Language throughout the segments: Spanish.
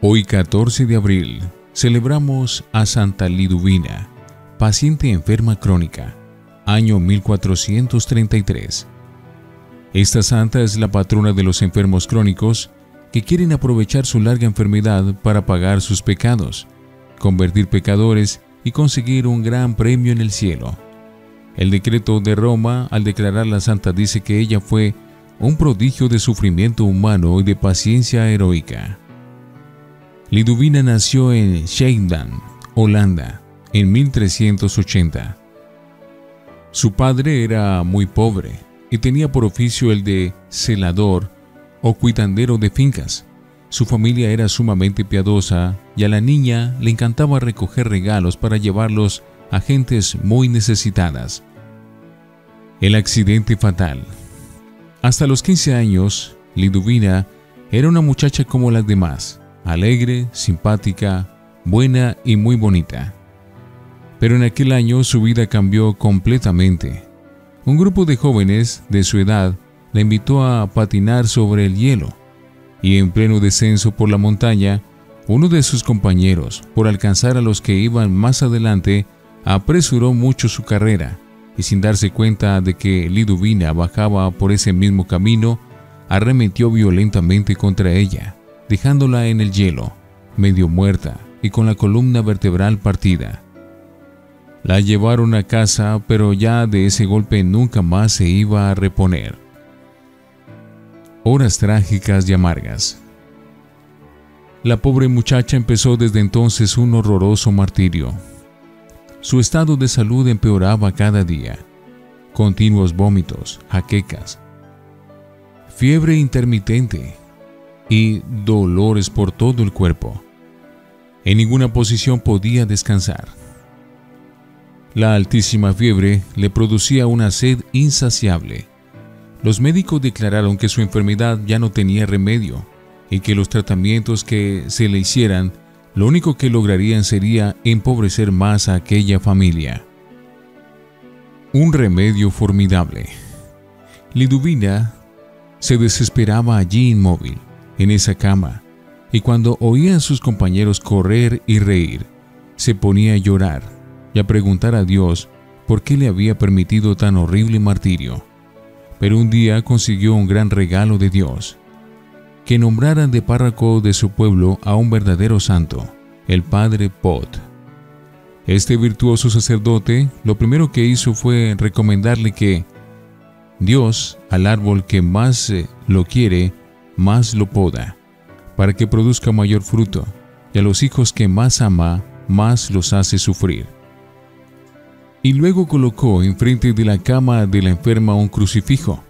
Hoy 14 de abril celebramos a Santa Liduvina, paciente enferma crónica, año 1433. Esta santa es la patrona de los enfermos crónicos que quieren aprovechar su larga enfermedad para pagar sus pecados, convertir pecadores y conseguir un gran premio en el cielo. El decreto de Roma, al declarar la santa, dice que ella fue un prodigio de sufrimiento humano y de paciencia heroica. Liduvina nació en Schiedam, Holanda, en 1380. Su padre era muy pobre y tenía por oficio el de celador o cuidandero de fincas. Su familia era sumamente piadosa y a la niña le encantaba recoger regalos para llevarlos a gentes muy necesitadas. El accidente fatal. Hasta los 15 años, Liduvina era una muchacha como las demás, alegre, simpática, buena y muy bonita. Pero en aquel año su vida cambió completamente. Un grupo de jóvenes de su edad la invitó a patinar sobre el hielo, y en pleno descenso por la montaña, uno de sus compañeros, por alcanzar a los que iban más adelante, apresuró mucho su carrera, y sin darse cuenta de que Liduvina bajaba por ese mismo camino, arremetió violentamente contra ella, dejándola en el hielo, medio muerta y con la columna vertebral partida. La llevaron a casa, pero ya de ese golpe nunca más se iba a reponer. Horas trágicas y amargas. La pobre muchacha empezó desde entonces un horroroso martirio. Su estado de salud empeoraba cada día. Continuos vómitos, jaquecas, fiebre intermitente y dolores por todo el cuerpo. En ninguna posición podía descansar. La altísima fiebre le producía una sed insaciable. Los médicos declararon que su enfermedad ya no tenía remedio y que los tratamientos que se le hicieran lo único que lograrían sería empobrecer más a aquella familia. Un remedio formidable. Liduvina se desesperaba allí inmóvil, en esa cama, y cuando oía a sus compañeros correr y reír, se ponía a llorar y a preguntar a Dios por qué le había permitido tan horrible martirio. Pero un día consiguió un gran regalo de Dios: que nombraran de párroco de su pueblo a un verdadero santo, el padre Pot. Este virtuoso sacerdote lo primero que hizo fue recomendarle que Dios, al árbol que más lo quiere, más lo poda, para que produzca mayor fruto, y a los hijos que más ama, más los hace sufrir. Y luego colocó enfrente de la cama de la enferma un crucifijo,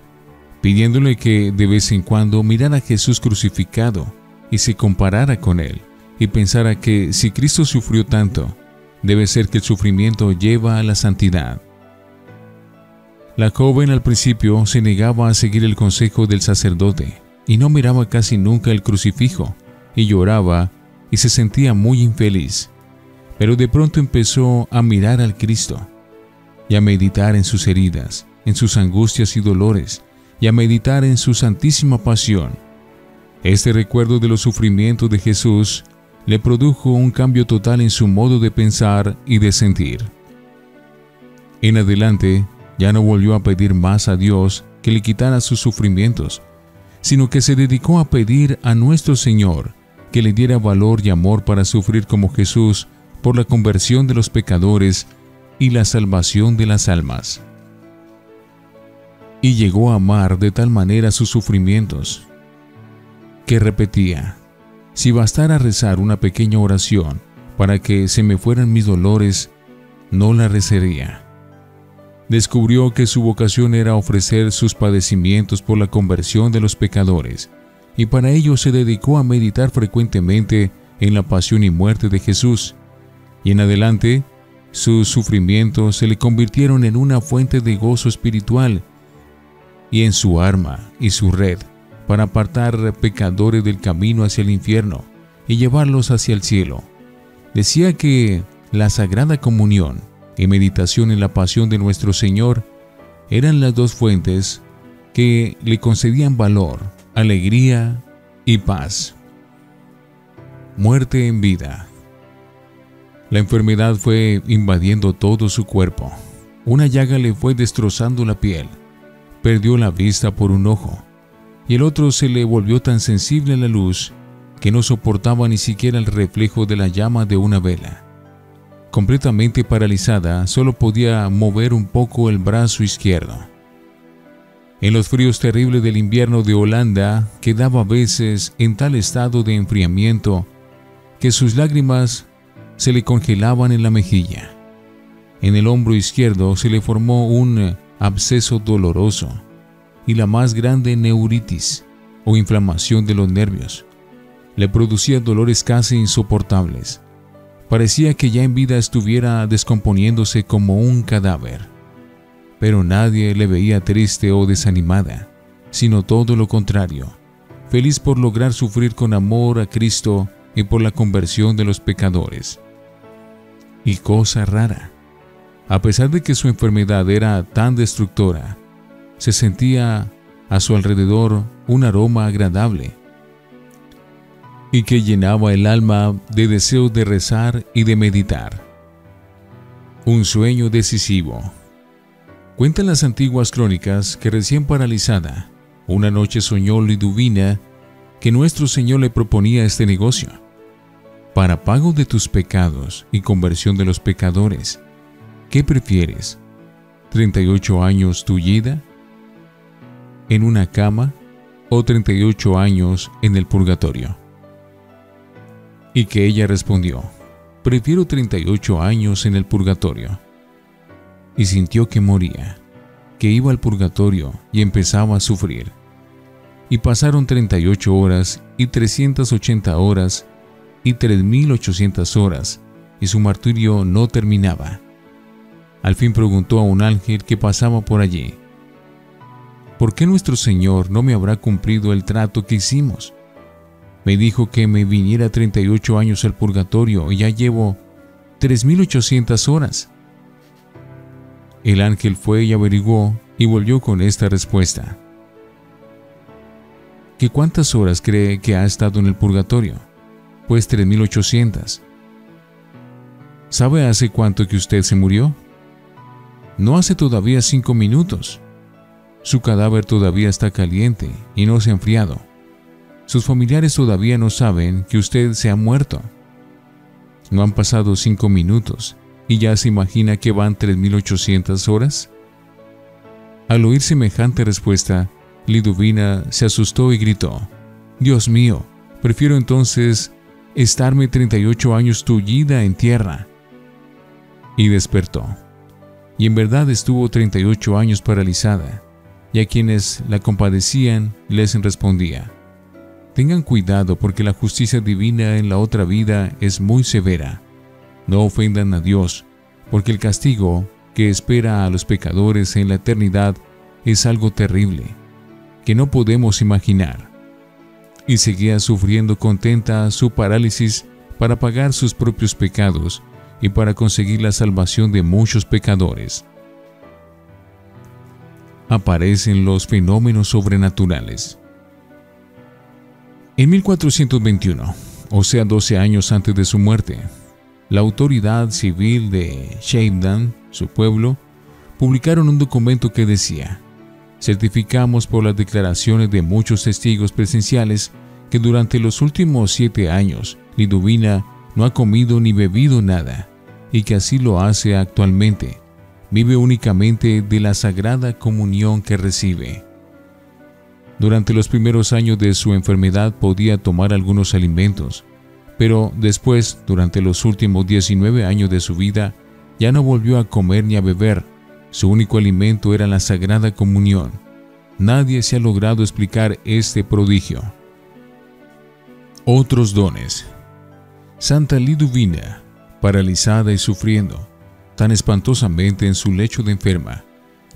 pidiéndole que de vez en cuando mirara a Jesús crucificado y se comparara con él, y pensara que si Cristo sufrió tanto, debe ser que el sufrimiento lleva a la santidad. La joven al principio se negaba a seguir el consejo del sacerdote y no miraba casi nunca el crucifijo, y lloraba y se sentía muy infeliz. Pero de pronto empezó a mirar al Cristo y a meditar en sus heridas, en sus angustias y dolores, y a meditar en su santísima pasión. Este recuerdo de los sufrimientos de Jesús le produjo un cambio total en su modo de pensar y de sentir. En adelante, ya no volvió a pedir más a Dios que le quitara sus sufrimientos, sino que se dedicó a pedir a nuestro Señor que le diera valor y amor para sufrir como Jesús por la conversión de los pecadores y la salvación de las almas. Y llegó a amar de tal manera sus sufrimientos, que repetía: si bastara rezar una pequeña oración para que se me fueran mis dolores, no la rezaría. Descubrió que su vocación era ofrecer sus padecimientos por la conversión de los pecadores, y para ello se dedicó a meditar frecuentemente en la pasión y muerte de Jesús, y en adelante sus sufrimientos se le convirtieron en una fuente de gozo espiritual y en su arma y su red para apartar pecadores del camino hacia el infierno y llevarlos hacia el cielo. Decía que la Sagrada Comunión y meditación en la pasión de nuestro Señor eran las dos fuentes que le concedían valor, alegría y paz. muerte en vida. La enfermedad fue invadiendo todo su cuerpo. Una llaga le fue destrozando la piel. Perdió la vista por un ojo, y el otro se le volvió tan sensible a la luz que no soportaba ni siquiera el reflejo de la llama de una vela. Completamente paralizada, solo podía mover un poco el brazo izquierdo. En los fríos terribles del invierno de Holanda, quedaba a veces en tal estado de enfriamiento que sus lágrimas se le congelaban en la mejilla. En el hombro izquierdo se le formó un absceso doloroso y la más grande neuritis o inflamación de los nervios. Le producía dolores casi insoportables. Parecía que ya en vida estuviera descomponiéndose como un cadáver. Pero nadie le veía triste o desanimada, sino todo lo contrario, feliz por lograr sufrir con amor a Cristo y por la conversión de los pecadores. Y cosa rara, a pesar de que su enfermedad era tan destructora, se sentía a su alrededor un aroma agradable y que llenaba el alma de deseos de rezar y de meditar. Un sueño decisivo. Cuentan las antiguas crónicas que recién paralizada, una noche soñó Liduvina que nuestro Señor le proponía este negocio. Para pago de tus pecados y conversión de los pecadores, ¿qué prefieres? ¿38 años tullida en una cama o 38 años en el purgatorio? Y que ella respondió, prefiero 38 años en el purgatorio. Y sintió que moría, que iba al purgatorio y empezaba a sufrir. Y pasaron 38 horas y 380 horas y 3.800 horas, y su martirio no terminaba. Al fin preguntó a un ángel que pasaba por allí, ¿por qué nuestro Señor no me habrá cumplido el trato que hicimos? Me dijo que me viniera 38 años al purgatorio y ya llevo 3.800 horas. El ángel fue y averiguó y volvió con esta respuesta. ¿Que cuántas horas cree que ha estado en el purgatorio? Pues 3.800. ¿Sabe hace cuánto que usted se murió? No hace todavía 5 minutos. Su cadáver todavía está caliente y no se ha enfriado. Sus familiares todavía no saben que usted se ha muerto. No han pasado 5 minutos y ya se imagina que van 3.800 horas. Al oír semejante respuesta, Liduvina se asustó y gritó, Dios mío, prefiero entonces estarme 38 años tullida en tierra. Y despertó. Y en verdad estuvo 38 años paralizada, y a quienes la compadecían les respondía, tengan cuidado porque la justicia divina en la otra vida es muy severa. No ofendan a Dios, porque el castigo que espera a los pecadores en la eternidad es algo terrible, que no podemos imaginar. Y seguía sufriendo contenta su parálisis para pagar sus propios pecados y para conseguir la salvación de muchos pecadores. Aparecen los fenómenos sobrenaturales. En 1421, o sea 12 años antes de su muerte, la autoridad civil de Scheibdan, su pueblo, publicaron un documento que decía: certificamos por las declaraciones de muchos testigos presenciales que durante los últimos 7 años Liduvina no ha comido ni bebido nada, y que así lo hace actualmente. Vive únicamente de la sagrada comunión que recibe. Durante los primeros años de su enfermedad podía tomar algunos alimentos, pero después, durante los últimos 19 años de su vida, ya no volvió a comer ni a beber. Su único alimento era la Sagrada Comunión. Nadie se ha logrado explicar este prodigio. Otros dones. Santa Liduvina, paralizada y sufriendo tan espantosamente en su lecho de enferma,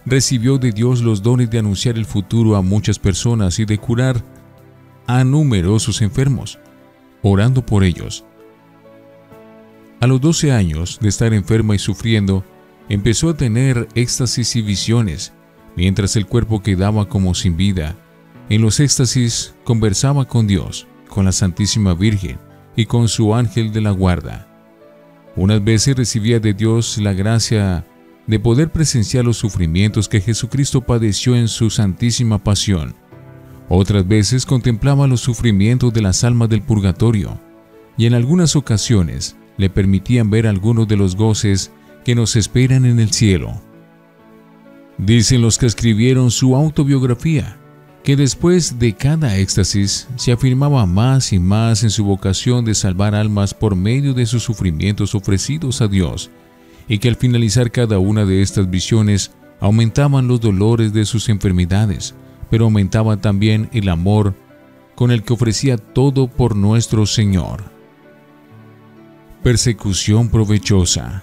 recibió de Dios los dones de anunciar el futuro a muchas personas y de curar a numerosos enfermos, orando por ellos. A los 12 años de estar enferma y sufriendo, empezó a tener éxtasis y visiones, mientras el cuerpo quedaba como sin vida. En los éxtasis conversaba con Dios, con la Santísima Virgen y con su ángel de la guarda. Unas veces recibía de Dios la gracia de poder presenciar los sufrimientos que Jesucristo padeció en su santísima pasión. Otras veces contemplaba los sufrimientos de las almas del purgatorio, y en algunas ocasiones le permitían ver algunos de los goces que nos esperan en el cielo. Dicen los que escribieron su autobiografía que después de cada éxtasis se afirmaba más y más en su vocación de salvar almas por medio de sus sufrimientos ofrecidos a Dios, y que al finalizar cada una de estas visiones aumentaban los dolores de sus enfermedades, pero aumentaba también el amor con el que ofrecía todo por nuestro Señor. Persecución provechosa.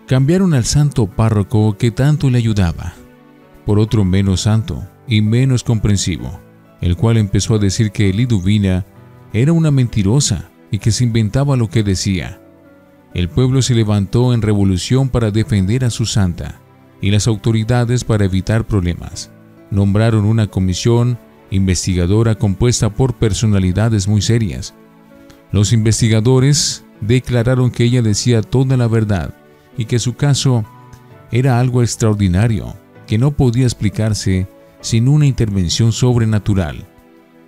Cambiaron al santo párroco que tanto le ayudaba por otro menos santo y menos comprensivo, el cual empezó a decir que Liduvina era una mentirosa y que se inventaba lo que decía. El pueblo se levantó en revolución para defender a su santa, y las autoridades, para evitar problemas, nombraron una comisión investigadora compuesta por personalidades muy serias. Los investigadores declararon que ella decía toda la verdad y que su caso era algo extraordinario, que no podía explicarse sin una intervención sobrenatural.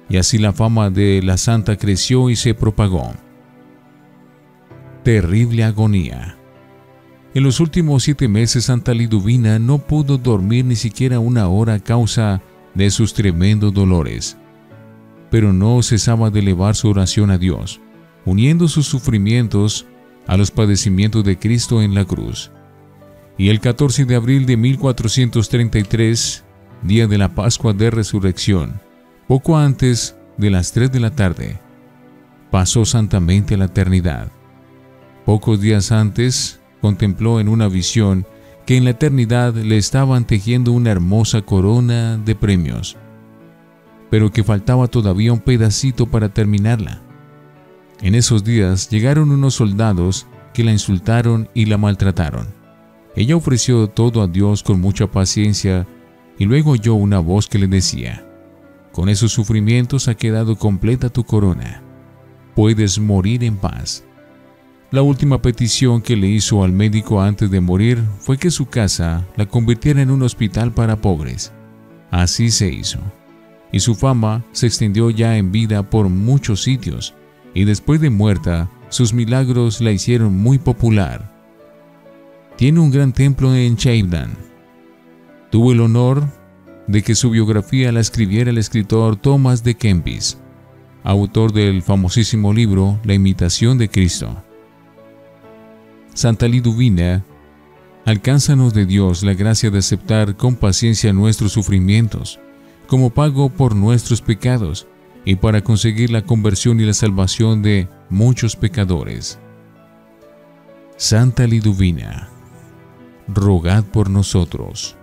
Y así la fama de la santa creció y se propagó. Terrible agonía. En los últimos 7 meses Santa Liduvina no pudo dormir ni siquiera una hora a causa de sus tremendos dolores. Pero no cesaba de elevar su oración a Dios, uniendo sus sufrimientos a los padecimientos de Cristo en la cruz. Y el 14 de abril de 1433, día de la Pascua de Resurrección, poco antes de las 3 de la tarde, pasó santamente a la eternidad. Pocos días antes, contempló en una visión que en la eternidad le estaban tejiendo una hermosa corona de premios, pero que faltaba todavía un pedacito para terminarla. En esos días llegaron unos soldados que la insultaron y la maltrataron. Ella ofreció todo a Dios con mucha paciencia y luego oyó una voz que le decía: «Con esos sufrimientos ha quedado completa tu corona. Puedes morir en paz». La última petición que le hizo al médico antes de morir fue que su casa la convirtiera en un hospital para pobres. Así se hizo, y su fama se extendió ya en vida por muchos sitios, y después de muerta, sus milagros la hicieron muy popular. Tiene un gran templo en Cheivdan. Tuvo el honor de que su biografía la escribiera el escritor Tomás de Kempis, autor del famosísimo libro La imitación de Cristo. Santa Liduvina, alcánzanos de Dios la gracia de aceptar con paciencia nuestros sufrimientos, como pago por nuestros pecados, y para conseguir la conversión y la salvación de muchos pecadores. Santa Liduvina, rogad por nosotros.